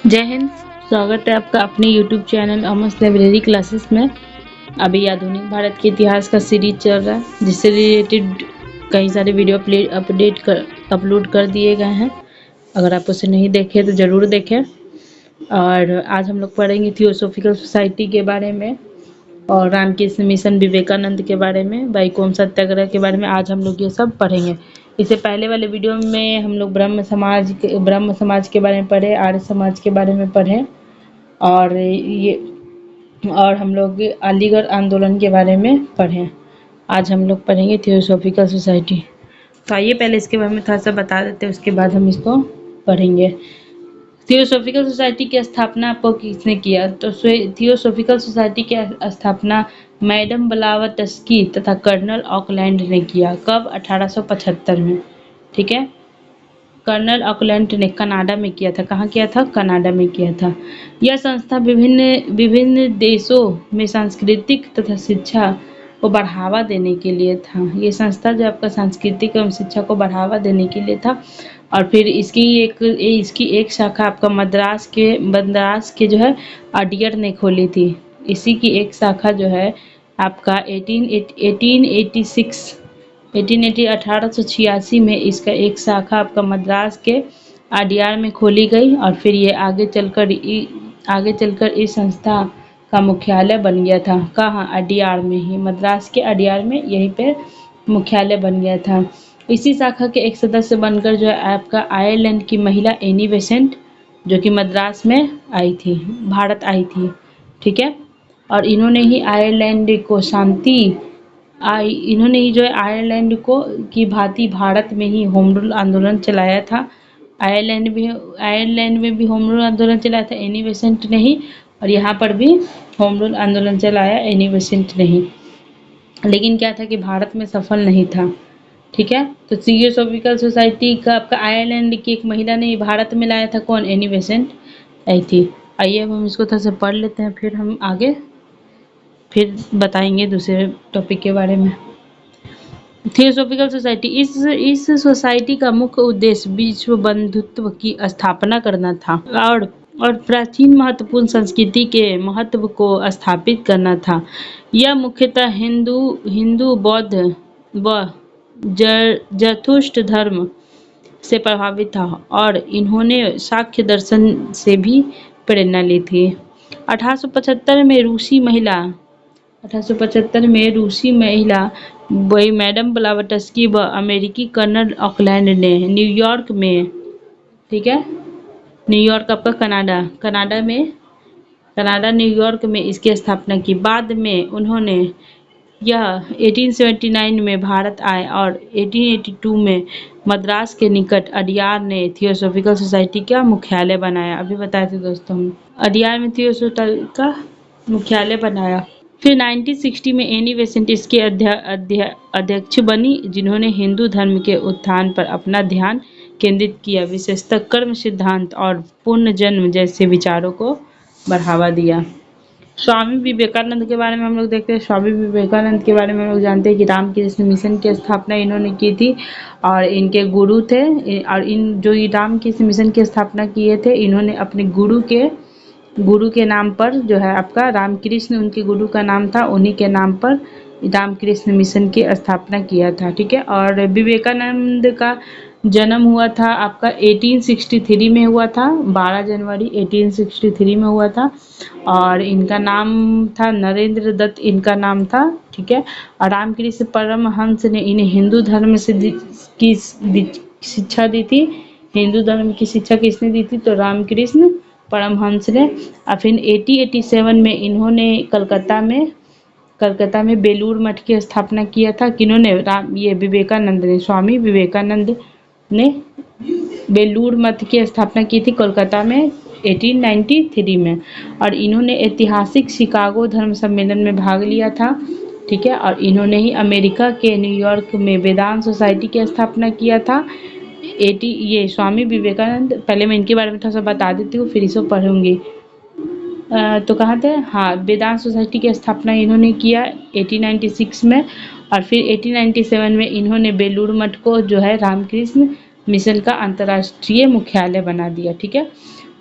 जय हिंद। स्वागत है आपका अपने YouTube चैनल अमस लाइब्रेरी क्लासेस में। अभी आधुनिक भारत के इतिहास का सीरीज चल रहा है, जिससे रिलेटेड कई सारे वीडियो अपलोड कर दिए गए हैं। अगर आप उसे नहीं देखे तो ज़रूर देखें। और आज हम लोग पढ़ेंगे थियोसॉफिकल सोसाइटी के बारे में और रामकृष्ण मिशन विवेकानंद के बारे में, वैकोम सत्याग्रह के बारे में। आज हम लोग ये सब पढ़ेंगे। इससे पहले वाले वीडियो में हम लोग ब्रह्म समाज के बारे में पढ़े, आर्य समाज के बारे में पढ़े और हम लोग अलीगढ़ आंदोलन के बारे में पढ़े। आज हम लोग पढ़ेंगे थियोसॉफिकल सोसाइटी। तो आइए पहले इसके बारे में थोड़ा सा बता देते हैं, उसके बाद हम इसको पढ़ेंगे। थियोसॉफिकल सोसाइटी की स्थापना आपको किसने किया? तो थियोसॉफिकल सोसाइटी की स्थापना मैडम ब्लावत्स्की तथा कर्नल ऑकलैंड ने किया। कब? 1875 में। ठीक है, कर्नल ऑकलैंड ने कनाडा में किया था। कहाँ किया था? कनाडा में किया था। यह संस्था विभिन्न विभिन्न देशों में सांस्कृतिक तथा शिक्षा को बढ़ावा देने के लिए था। ये संस्था जो आपका सांस्कृतिक एवं शिक्षा को बढ़ावा देने के लिए था। और फिर इसकी एक शाखा आपका मद्रास के जो है अडियर ने खोली थी। इसी की एक शाखा जो है आपका 1886 में इसका एक शाखा आपका मद्रास के अडियार में खोली गई। और फिर ये आगे चलकर इस संस्था का मुख्यालय बन गया था। कहाँ? अडियार में ही, मद्रास के अडियार में, यहीं पे मुख्यालय बन गया था। इसी शाखा के एक सदस्य बनकर जो है आपका आयरलैंड की महिला एनी बेसेंट, जो कि मद्रास में आई थी, भारत आई थी। ठीक है, और इन्होंने ही जो है आयरलैंड को की भांति भारत में ही होम रूल आंदोलन चलाया था। आयरलैंड में भी होम रूल आंदोलन चलाया था एनी बेसेंट ने ही, और यहाँ पर भी होम रूल आंदोलन चलाया एनी बेसेंट ने ही। लेकिन क्या था कि भारत में सफल नहीं था। ठीक है, तो थियोसॉफिकल सोसाइटी का आपका आयरलैंड की एक महिला ने भारत में लाया था। कौन? एनी बेसेंट आई थी। आइए अब हम इसको थोड़ा सा पढ़ लेते हैं, फिर हम आगे फिर बताएंगे दूसरे टॉपिक के बारे में। थियोसॉफिकल सोसाइटी, इस सोसाइटी का मुख्य उद्देश्य विश्व बंधुत्व की स्थापना करना था और प्राचीन महत्वपूर्ण संस्कृति के महत्व को स्थापित करना था। यह मुख्यतः हिंदू बौद्ध व जरथुस्ट्र धर्म से प्रभावित था और इन्होंने सांख्य दर्शन से भी प्रेरणा ली थी। 1875 में रूसी महिला वही मैडम ब्लावत्स्की व अमेरिकी कर्नल ऑकलैंड ने न्यूयॉर्क में, ठीक है, न्यूयॉर्क आपका कनाडा न्यूयॉर्क में इसकी स्थापना की। बाद में उन्होंने यह 1879 में भारत आए और 1882 में मद्रास के निकट अडियार ने थियोसॉफिकल सोसाइटी का मुख्यालय बनाया। अभी बताए थे दोस्तों हम, अडियार में थियोसॉफिकल का मुख्यालय बनाया। फिर 1960 में एनी बेसेंट इसके अध्यक्ष बनी, जिन्होंने हिंदू धर्म के उत्थान पर अपना ध्यान केंद्रित किया, विशेषतः कर्म सिद्धांत और पुनर्जन्म जैसे विचारों को बढ़ावा दिया। स्वामी विवेकानंद के बारे में हम लोग देखते हैं। स्वामी विवेकानंद के बारे में हम लोग जानते हैं कि रामकृष्ण मिशन की स्थापना इन्होंने की थी और इनके गुरु थे। और इन जो ये रामकृष्ण मिशन की स्थापना किए थे, इन्होंने अपने गुरु के नाम पर जो है आपका रामकृष्ण उनके गुरु का नाम था, उन्हीं के नाम पर रामकृष्ण मिशन की स्थापना किया था। ठीक है, और विवेकानंद का जन्म हुआ था आपका 1863 में हुआ था, 12 जनवरी 1863 में हुआ था। और इनका नाम था नरेंद्र दत्त, इनका नाम था। ठीक है, और रामकृष्ण परमहंस ने इन्हें हिंदू धर्म की शिक्षा दी थी। हिंदू धर्म की शिक्षा किसने दी थी? तो रामकृष्ण परमहंस ने। और फिर 1887 में इन्होंने कलकत्ता में बेलूर मठ की स्थापना किया था। किन्होंने? विवेकानंद ने, स्वामी विवेकानंद ने बेलूर मठ की स्थापना की थी कोलकाता में 1893 में। और इन्होंने ऐतिहासिक शिकागो धर्म सम्मेलन में भाग लिया था। ठीक है, और इन्होंने ही अमेरिका के न्यूयॉर्क में वेदांत सोसाइटी की स्थापना किया था। ये स्वामी विवेकानंद, पहले मैं इनके बारे में थोड़ा सा बता देती हूँ, फिर इसको पढ़ूंगी। तो कहाँ थे? हाँ, वेदांत सोसाइटी की स्थापना इन्होंने किया 1896 में। और फिर 1897 में इन्होंने बेलूर मठ को जो है रामकृष्ण मिशन का अंतर्राष्ट्रीय मुख्यालय बना दिया। ठीक है,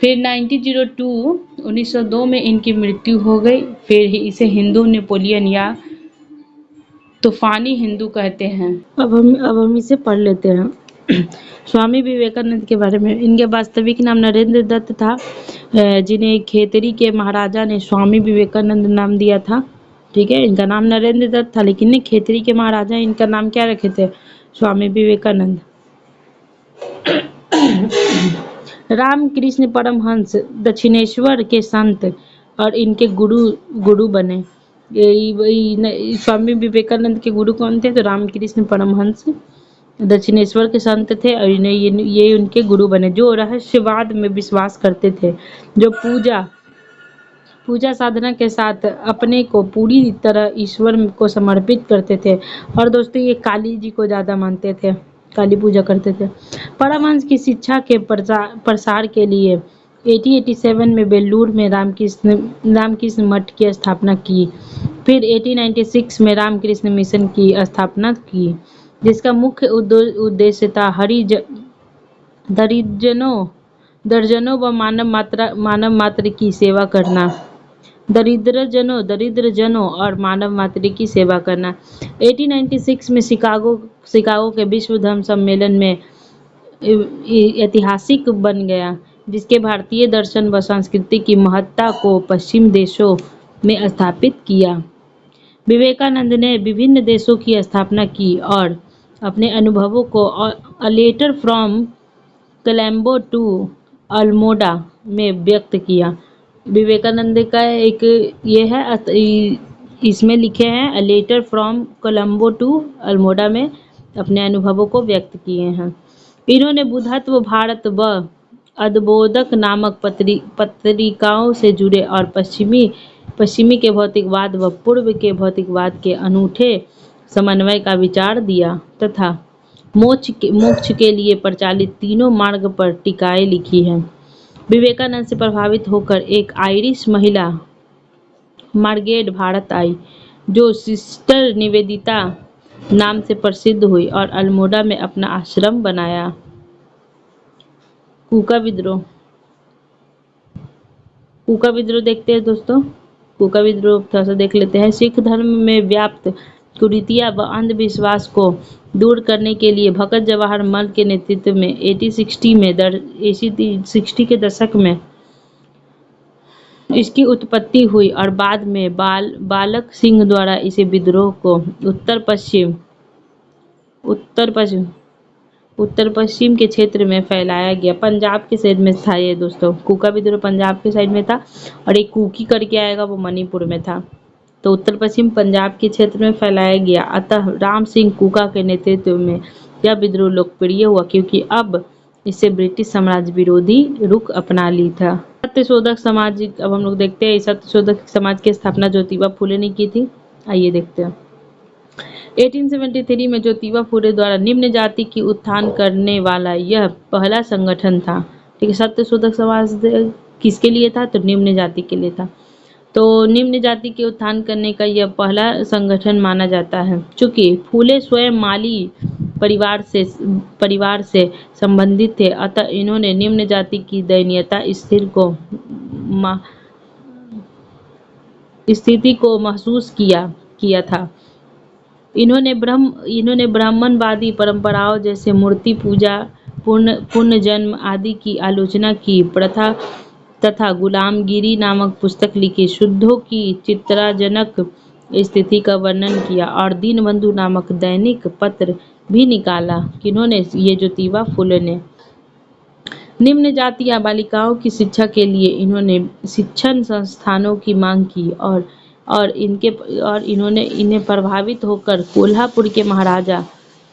फिर 1902 में इनकी मृत्यु हो गई। फिर इसे हिंदू नेपोलियन या तूफानी हिंदू कहते हैं। अब हम इसे पढ़ लेते हैं। स्वामी विवेकानंद के बारे में। इनके वास्तविक नाम नरेंद्र दत्त था, जिन्हें खेतरी के महाराजा ने स्वामी विवेकानंद नाम दिया था। ठीक है, इनका नाम नरेंद्र दत्त था, लेकिन खेतरी के महाराजा इनका नाम क्या रखे थे? स्वामी विवेकानंद। रामकृष्ण परमहंस दक्षिणेश्वर के संत और इनके गुरु बने। स्वामी विवेकानंद के गुरु कौन थे? तो रामकृष्ण परमहंस दक्षिणेश्वर के संत थे और ये उनके गुरु बने, जो रहस्यवाद में विश्वास करते थे, जो पूजा साधना के साथ अपने को पूरी तरह ईश्वर को समर्पित करते थे। और दोस्तों, ये काली जी को ज़्यादा मानते थे, काली पूजा करते थे। परमहंस की शिक्षा के प्रसार के लिए 1887 में बेलूर में रामकृष्ण मठ की स्थापना की। फिर 1896 में रामकृष्ण मिशन की स्थापना की, जिसका मुख्य उद्देश्य था दर्जनों व मानव मात्र की सेवा करना। दरिद्र जनों और मानव मात्र की सेवा करना। 1896 में शिकागो के विश्व धर्म सम्मेलन में ऐतिहासिक बन गया, जिसके भारतीय दर्शन व संस्कृति की महत्ता को पश्चिम देशों में स्थापित किया। विवेकानंद ने विभिन्न देशों की स्थापना की और अपने अनुभवों को a letter from Colombo to Almora में व्यक्त किया। विवेकानंद का एक ये है, इसमें लिखे हैं a letter from Colombo to Almora में अपने अनुभवों को व्यक्त किए हैं। इन्होंने बुद्धत्व भारत व अद्बोधक नामक पत्रिकाओं से जुड़े और पश्चिमी के भौतिकवाद व पूर्व के भौतिकवाद के अनूठे समन्वय का विचार दिया तथा मोक्ष के लिए प्रचालित तीनों मार्ग पर टीकाएं लिखी हैं। विवेकानंद से प्रभावित होकर एक आयरिश महिला मार्गरेट भारत आई, जो सिस्टर निवेदिता नाम से प्रसिद्ध हुई और अल्मोड़ा में अपना आश्रम बनाया। कूका विद्रोह देखते हैं दोस्तों। कूका विद्रोह थोड़ा सा देख लेते हैं। सिख धर्म में व्याप्त कुरीतियां व अंधविश्वास को दूर करने के लिए भगत जवाहर मल के नेतृत्व में 1860 के दशक में इसकी उत्पत्ति हुई और बाद में बालक सिंह द्वारा इसे विद्रोह को उत्तर पश्चिम के क्षेत्र में फैलाया गया। पंजाब के साइड में था ये दोस्तों। कूका विद्रोह पंजाब के साइड में था और एक कुकी करके आएगा, वो मणिपुर में था। तो उत्तर पश्चिम पंजाब के क्षेत्र में फैलाया गया। अतः राम सिंह कूका के नेतृत्व में यह विद्रोह लोकप्रिय हुआ, क्योंकि अब इससे ब्रिटिश साम्राज्य विरोधी रुख अपना ली था। सत्यशोधक समाज, अब हम लोग देखते हैं सत्यशोधक समाज की स्थापना ज्योतिबा फुले ने की थी। आइए देखते हैं। 1873 में ज्योतिबा फुले द्वारा निम्न जाति की उत्थान करने वाला यह पहला संगठन था। ठीक है, सत्यशोधक समाज किसके लिए था? तो निम्न जाति के लिए था। तो निम्न जाति के उत्थान करने का यह पहला संगठन माना जाता है। चूंकि फूले स्वयं माली परिवार से संबंधित थे, अतः इन्होंने निम्न जाति की दयनीयता स्थिति को महसूस किया था। इन्होंने ब्राह्मणवादी परंपराओं जैसे मूर्ति पूजा, पुनर्जन्म आदि की आलोचना की प्रथा तथा गुलामगिरी नामक पुस्तक लिखी, शुद्धों की चिंताजनक स्थिति का वर्णन किया और दीनबंधु नामक दैनिक पत्र भी निकाला। किन्होंने? ये ज्योतिबा फुले ने। निम्न जाति या बालिकाओं की शिक्षा के लिए इन्होंने शिक्षण संस्थानों की मांग की और इन्हें प्रभावित होकर कोल्हापुर के महाराजा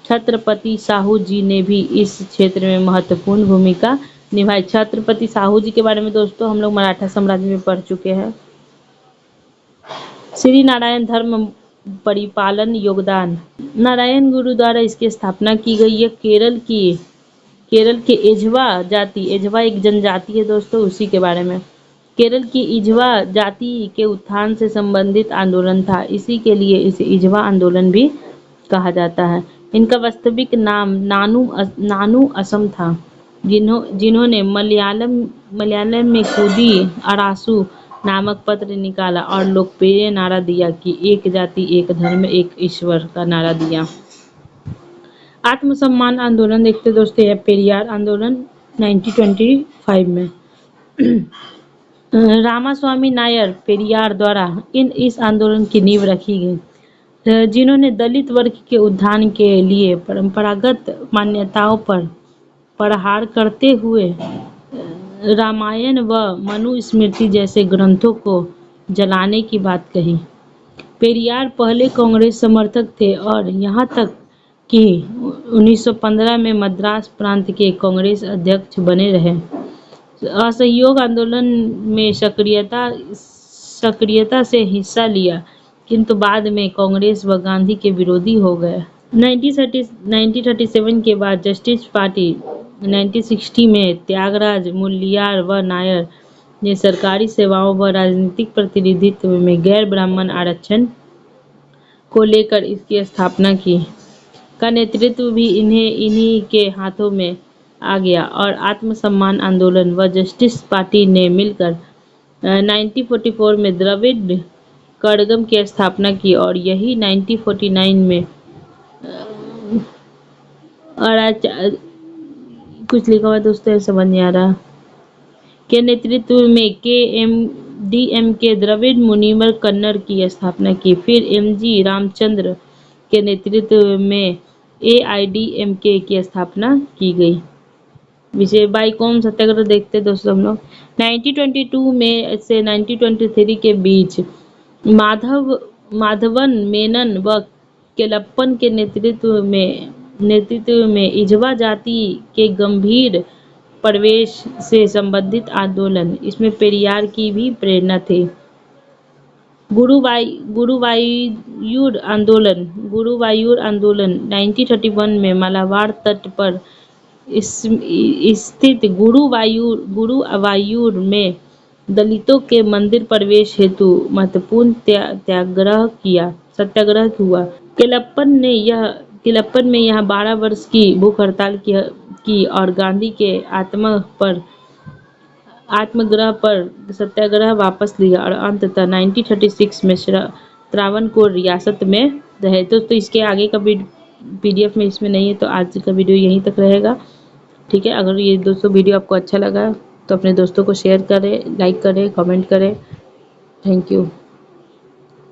छत्रपति साहू जी ने भी इस क्षेत्र में महत्वपूर्ण भूमिका निभाई। छत्रपति साहू जी के बारे में दोस्तों हम लोग मराठा साम्राज्य में पढ़ चुके हैं। श्री नारायण धर्म परिपालन योगदान। नारायण गुरु द्वारा इसकी स्थापना की गई। यह केरल के एझवा जाति, एझवा एक जनजाति है दोस्तों, उसी के बारे में। केरल की इझवा जाति के उत्थान से संबंधित आंदोलन था, इसी के लिए इसे इझवा आंदोलन भी कहा जाता है। इनका वास्तविक नाम नानू असम था। जिन्होंने मलयालम में कूदी अरासू नामक पत्र निकाला और लोकप्रिय नारा दिया कि एक जाति एक धर्म एक ईश्वर का नारा दिया। आत्मसम्मान आंदोलन देखते दोस्तों है पेरियार आंदोलन 1925 में रामास्वामी नायर पेरियार द्वारा इस आंदोलन की नींव रखी गई, जिन्होंने दलित वर्ग के उत्थान के लिए परंपरागत मान्यताओं पर प्रहार करते हुए रामायण व मनुस्मृति जैसे ग्रंथों को जलाने की बात कही। पेरियार पहले कांग्रेस समर्थक थे और यहाँ तक कि 1915 में मद्रास प्रांत के कांग्रेस अध्यक्ष बने रहे। असहयोग आंदोलन में सक्रियता से हिस्सा लिया, किंतु बाद में कांग्रेस व गांधी के विरोधी हो गए। 1937 के बाद जस्टिस पार्टी 1960 में त्यागराज मुल्लियार व नायर ने सरकारी सेवाओं व राजनीतिक प्रतिनिधित्व में गैर ब्राह्मण आरक्षण को लेकर इसकी स्थापना की का नेतृत्व भी इन्हीं के हाथों में आ गया और आत्मसम्मान आंदोलन व जस्टिस पार्टी ने मिलकर 1944 में द्रविड़ कड़गम की स्थापना की और यही 1949 में कुछ लिखा हुआ दोस्तों समझ नहीं आ रहा के नेतृत्व में के द्रविड़ मुनिवर कन्नड़ की स्थापना की। फिर एमजी रामचंद्र के नेतृत्व में AIDMK की स्थापना की गई। विषय बाईकॉम सत्याग्रह देखते दोस्तों हम लोग 1922 में से 1923 के बीच माधवन मेनन व केलप्पन के नेतृत्व में इजवा जाति के गंभीर प्रवेश से संबंधित आंदोलन, इसमें पेरियार की भी प्रेरणा थी। गुरुवायूर आंदोलन 1931 में मालाबार तट पर स्थित गुरुवायूर में दलितों के मंदिर प्रवेश हेतु महत्वपूर्ण सत्याग्रह हुआ। केलप्पन में यह 12 वर्ष की भूख हड़ताल की और गांधी के आत्मग्रह पर सत्याग्रह वापस लिया और अंततः 1936 में त्रावणकोर रियासत में रहे। तो इसके आगे का PDF में इसमें नहीं है, तो आज का वीडियो यहीं तक रहेगा। ठीक है, अगर ये दोस्तों वीडियो आपको अच्छा लगा तो अपने दोस्तों को शेयर करें, लाइक करें, कमेंट करें। Thank you.